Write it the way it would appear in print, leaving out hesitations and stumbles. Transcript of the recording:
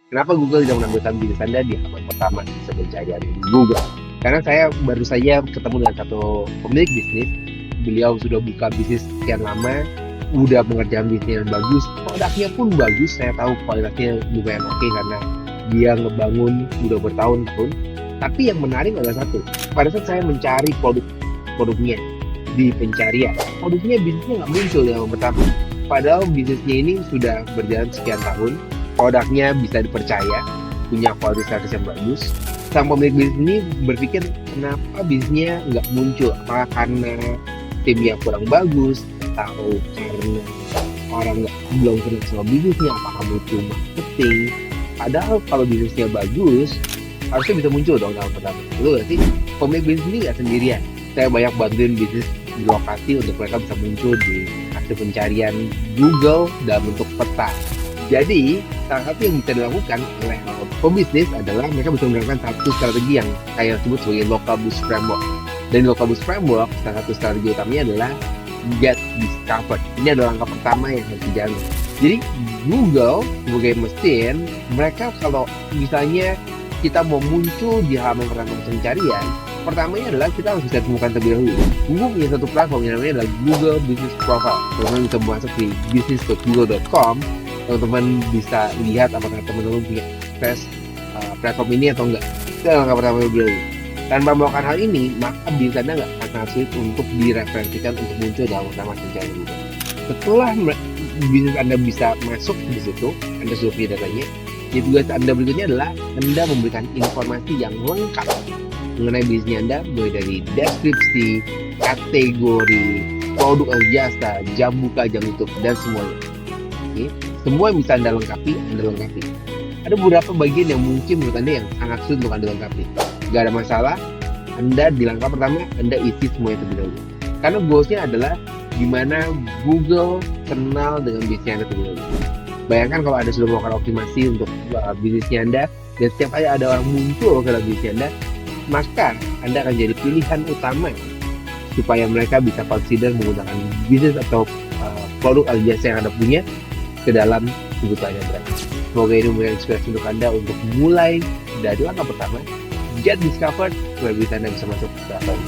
Kenapa Google tidak menampilkan bisnis Anda di halaman pertama sistem pencarian Google? Karena saya baru saja ketemu dengan satu pemilik bisnis. Beliau sudah buka bisnis sekian lama, udah mengerjakan bisnis yang bagus, produknya pun bagus. Saya tahu kualitasnya lumayan oke karena dia ngebangun udah bertahun-tahun. Tapi yang menarik adalah satu, pada saat saya mencari produknya di pencarian, produknya bisnisnya nggak muncul yang pertama. Padahal bisnisnya ini sudah berjalan sekian tahun, produknya bisa dipercaya, punya kualitas service yang bagus. Sang pemilik bisnis ini berpikir kenapa bisnisnya nggak muncul? Apakah karena timnya kurang bagus, atau karena orang nggak belum kenal sama bisnisnya? Apakah butuh marketing? Padahal kalau bisnisnya bagus, harusnya bisa muncul dong dalam pertama. Itu berarti pemilik bisnis ini nggak sendirian. Saya banyak bantuin bisnis di lokasi untuk mereka bisa muncul di hasil pencarian Google dalam bentuk peta. Jadi, salah satu yang bisa dilakukan oleh pebisnis adalah mereka bisa menerapkan satu strategi yang saya sebut sebagai local boost framework. Dan local boost framework, salah satu strategi utamanya adalah get discovered. Ini adalah langkah pertama yang harus dijalankan. Jadi, Google sebagai mesin, mereka kalau misalnya kita mau muncul di halaman pertama pencarian, pertamanya adalah kita harus bisa temukan terlebih dahulu. Google punya satu platform yang namanya adalah Google Business Profile. Teman-teman bisa masuk di business.google.com. Teman-teman bisa lihat apakah teman-teman punya akses platform ini atau enggak. Itu langkah pertama terlebih dahulu. Tanpa melakukan hal ini, maka bisnis Anda nggak akan sulit untuk direferensikan untuk muncul dalam pertama pencarian Google. Setelah bisnis Anda bisa masuk di situ, Anda sudah punya datanya. Jadi tugas Anda berikutnya adalah Anda memberikan informasi yang lengkap mengenai bisnis Anda, mulai dari deskripsi, kategori, produk atau jasa, jam buka, jam tutup, dan semuanya. Oke? Semua yang bisa Anda lengkapi, Anda lengkapi. Ada beberapa bagian yang mungkin menurut Anda yang sangat sulit untuk Anda lengkapi. Gak ada masalah, Anda di langkah pertama, Anda isi semuanya terlebih dahulu. Karena goalsnya adalah gimana Google kenal dengan bisnis Anda terlebih dahulu. Bayangkan kalau Anda sudah melakukan optimasi untuk bisnisnya Anda, dan setiap kali ada orang muncul ke dalam bisnis Anda, maka Anda akan jadi pilihan utama supaya mereka bisa consider menggunakan bisnis atau produk atau jasa yang Anda punya ke dalam kebutuhannya mereka. Semoga ini memberikan inspirasi untuk Anda untuk mulai dari langkah pertama, get discovered, supaya bisa Anda bisa masuk ke dalam.